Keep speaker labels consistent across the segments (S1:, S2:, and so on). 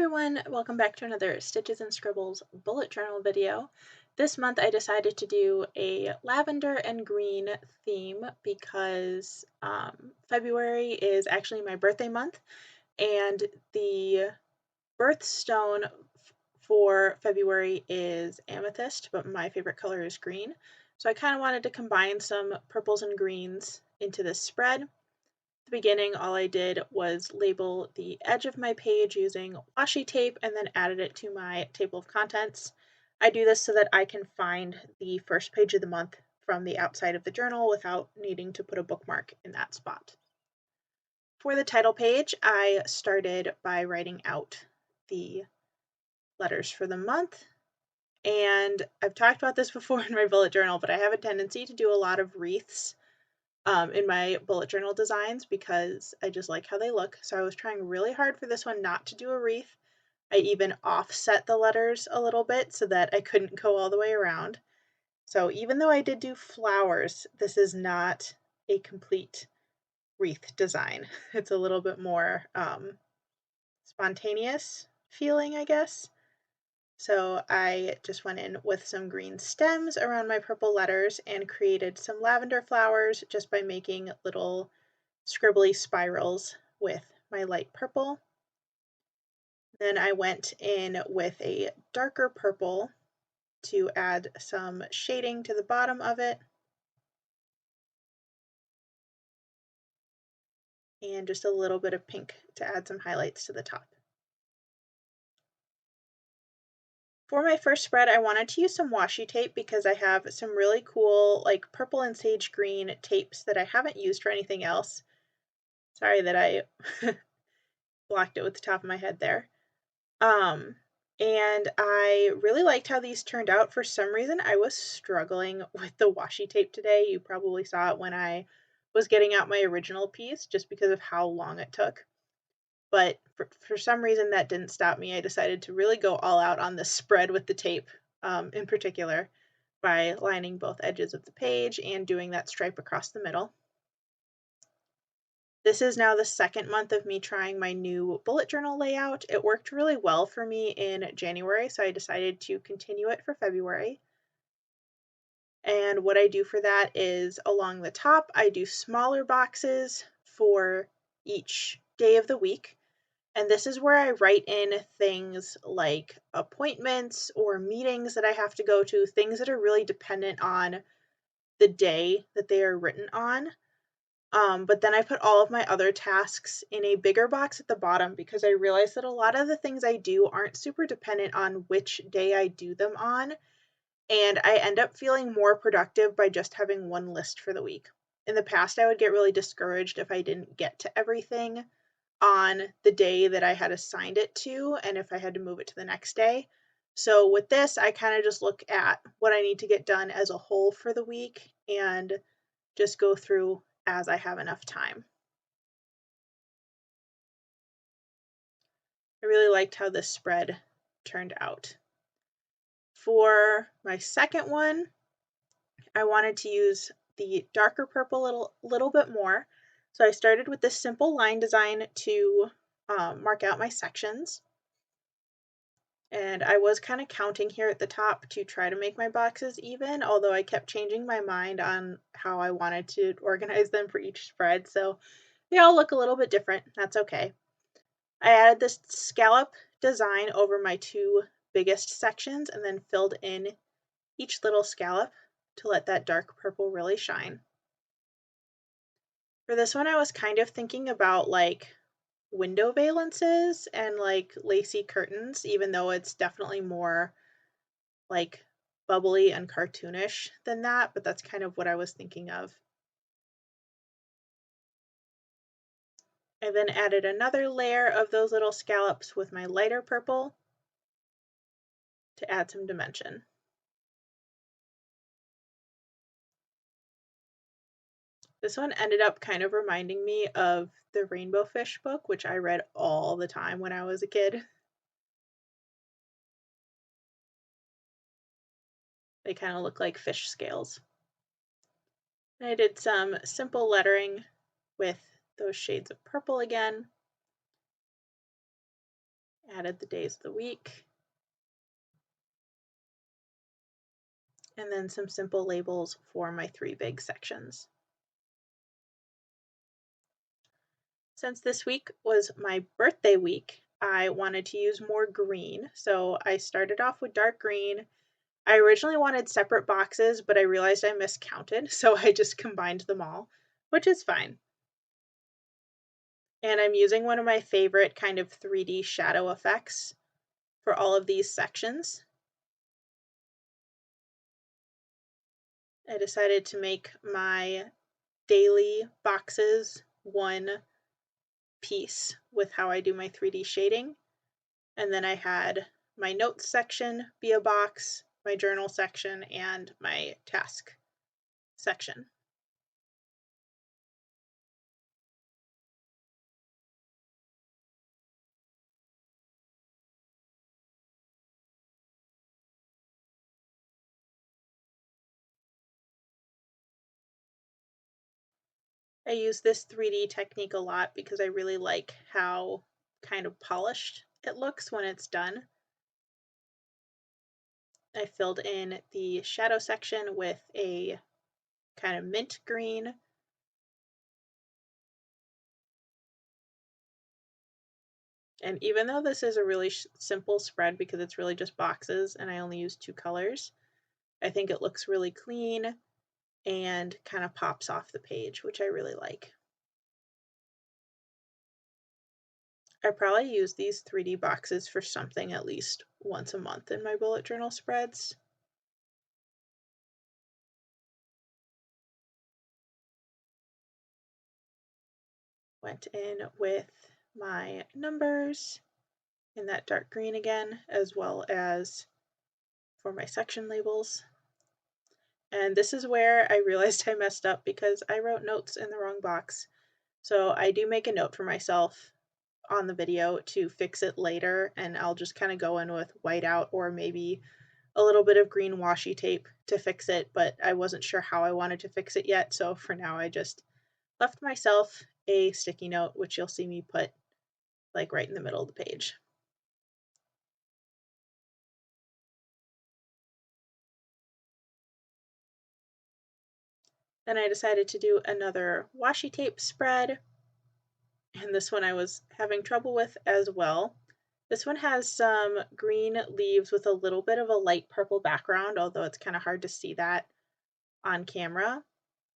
S1: everyone, welcome back to another Stitches and Scribbles bullet journal video. This month I decided to do a lavender and green theme because February is actually my birthday month, and the birthstone for February is amethyst, but my favorite color is green. So I kind of wanted to combine some purples and greens into this spread. The beginning, all I did was label the edge of my page using washi tape and then added it to my table of contents. I do this so that I can find the first page of the month from the outside of the journal without needing to put a bookmark in that spot. For the title page, I started by writing out the letters for the month. And I've talked about this before in my bullet journal, but I have a tendency to do a lot of wreaths in my bullet journal designs because I just like how they look. So I was trying really hard for this one not to do a wreath. I even offset the letters a little bit so that I couldn't go all the way around. So even though I did do flowers, this is not a complete wreath design. It's a little bit more spontaneous feeling, I guess. So I just went in with some green stems around my purple letters and created some lavender flowers just by making little scribbly spirals with my light purple. Then I went in with a darker purple to add some shading to the bottom of it. And just a little bit of pink to add some highlights to the top. For my first spread, I wanted to use some washi tape because I have some really cool like purple and sage green tapes that I haven't used for anything else. Sorry that I blocked it with the top of my head there. And I really liked how these turned out. For some reason, I was struggling with the washi tape today. You probably saw it when I was getting out my original piece just because of how long it took. But for some reason, that didn't stop me. I decided to really go all out on this spread with the tape in particular by lining both edges of the page and doing that stripe across the middle. This is now the second month of me trying my new bullet journal layout. It worked really well for me in January, so I decided to continue it for February. And what I do for that is along the top, I do smaller boxes for each day of the week. And this is where I write in things like appointments or meetings that I have to go to, things that are really dependent on the day that they are written on. But then I put all of my other tasks in a bigger box at the bottom because I realized that a lot of the things I do aren't super dependent on which day I do them on. And I end up feeling more productive by just having one list for the week. In the past, I would get really discouraged if I didn't get to everything on the day that I had assigned it to and if I had to move it to the next day. So with this, I kind of just look at what I need to get done as a whole for the week and just go through as I have enough time. I really liked how this spread turned out. For my second one, I wanted to use the darker purple a little bit more. So I started with this simple line design to mark out my sections. And I was kind of counting here at the top to try to make my boxes even, although I kept changing my mind on how I wanted to organize them for each spread. So they all look a little bit different. That's okay. I added this scallop design over my two biggest sections and then filled in each little scallop to let that dark purple really shine. For this one, I was kind of thinking about like window valances and like lacy curtains, even though it's definitely more like bubbly and cartoonish than that, but that's kind of what I was thinking of. I then added another layer of those little scallops with my lighter purple to add some dimension. This one ended up kind of reminding me of the Rainbow Fish book, which I read all the time when I was a kid. They kind of look like fish scales. And I did some simple lettering with those shades of purple again. Added the days of the week. And then some simple labels for my 3 big sections. Since this week was my birthday week, I wanted to use more green, so I started off with dark green. I originally wanted separate boxes, but I realized I miscounted, so I just combined them all, which is fine. And I'm using one of my favorite kind of 3D shadow effects for all of these sections. I decided to make my daily boxes one piece with how I do my 3D shading. And then I had my notes section be a box, my journal section, and my task section. I use this 3D technique a lot because I really like how kind of polished it looks when it's done. I filled in the shadow section with a kind of mint green. And even though this is a really simple spread because it's really just boxes and I only use 2 colors, I think it looks really clean and kind of pops off the page, which I really like. I probably use these 3D boxes for something at least once a month in my bullet journal spreads. Went in with my numbers in that dark green again, as well as for my section labels. And this is where I realized I messed up because I wrote notes in the wrong box. So I do make a note for myself on the video to fix it later, and I'll just kind of go in with whiteout or maybe a little bit of green washi tape to fix it, but I wasn't sure how I wanted to fix it yet, so for now I just left myself a sticky note, which you'll see me put like right in the middle of the page. Then I decided to do another washi tape spread, and this one I was having trouble with as well. This one has some green leaves with a little bit of a light purple background, although it's kind of hard to see that on camera.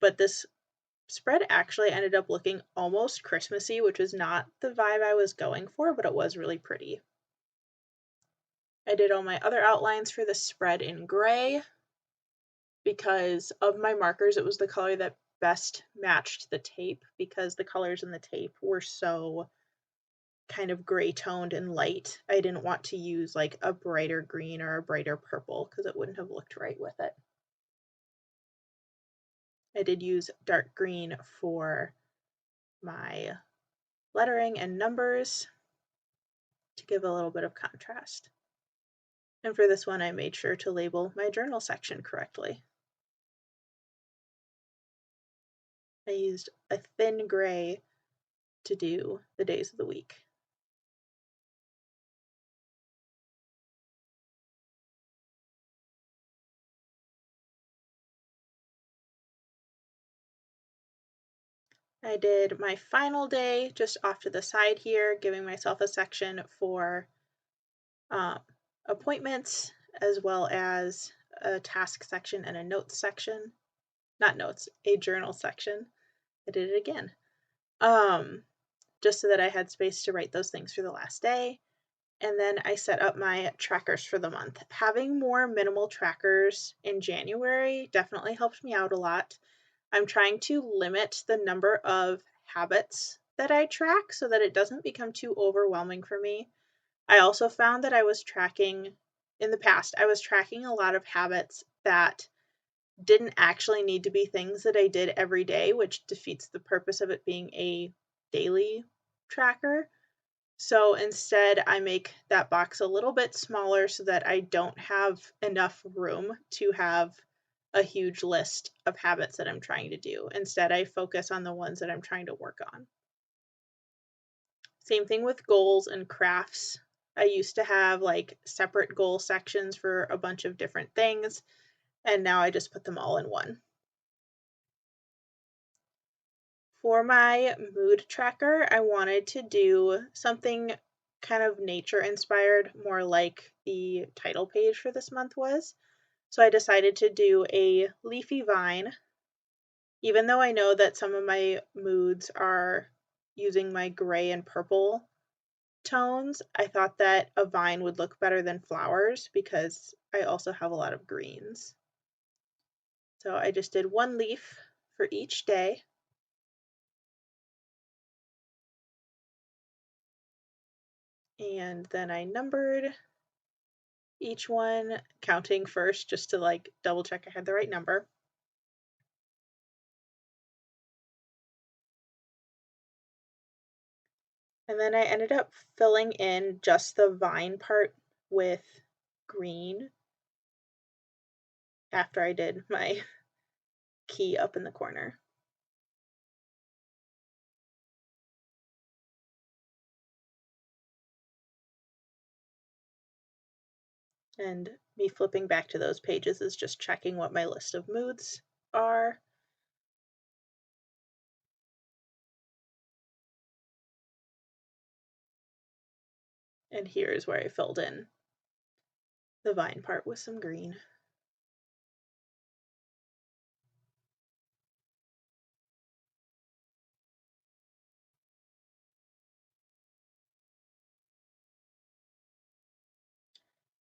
S1: But this spread actually ended up looking almost Christmassy, which was not the vibe I was going for, but it was really pretty. I did all my other outlines for the spread in gray. Because of my markers, it was the color that best matched the tape because the colors in the tape were so kind of gray toned and light. I didn't want to use like a brighter green or a brighter purple because it wouldn't have looked right with it. I did use dark green for my lettering and numbers to give a little bit of contrast. And for this one, I made sure to label my journal section correctly. I used a thin gray to do the days of the week. I did my final day just off to the side here, giving myself a section for appointments, as well as a task section and a notes section. Not notes, a journal section. I did it again. Just so that I had space to write those things for the last day. And then I set up my trackers for the month. Having more minimal trackers in January definitely helped me out a lot. I'm trying to limit the number of habits that I track so that it doesn't become too overwhelming for me. I also found that I was tracking, in the past, I was tracking a lot of habits that didn't actually need to be things that I did every day, which defeats the purpose of it being a daily tracker. So instead, I make that box a little bit smaller so that I don't have enough room to have a huge list of habits that I'm trying to do. Instead, I focus on the ones that I'm trying to work on. Same thing with goals and crafts. I used to have like separate goal sections for a bunch of different things, and now I just put them all in one. For my mood tracker, I wanted to do something kind of nature inspired, more like the title page for this month was. So I decided to do a leafy vine, even though I know that some of my moods are using my gray and purple tones. I thought that a vine would look better than flowers because I also have a lot of greens. So I just did one leaf for each day. And then I numbered each one, counting first just to like double check I had the right number. And then I ended up filling in just the vine part with green after I did my key up in the corner. And me flipping back to those pages is just checking what my list of moods are. And here's where I filled in the vine part with some green.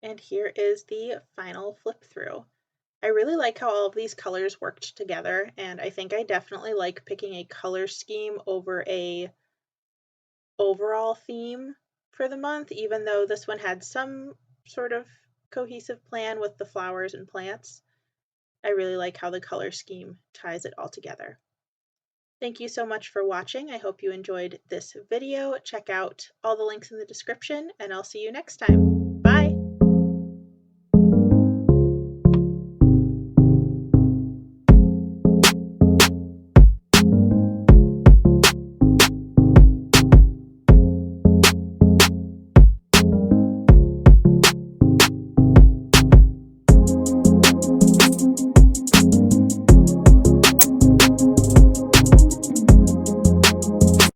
S1: And here is the final flip through. I really like how all of these colors worked together, and I think I definitely like picking a color scheme over a overall theme for the month, even though this one had some sort of cohesive plan with the flowers and plants. I really like how the color scheme ties it all together. Thank you so much for watching. I hope you enjoyed this video. Check out all the links in the description, and I'll see you next time.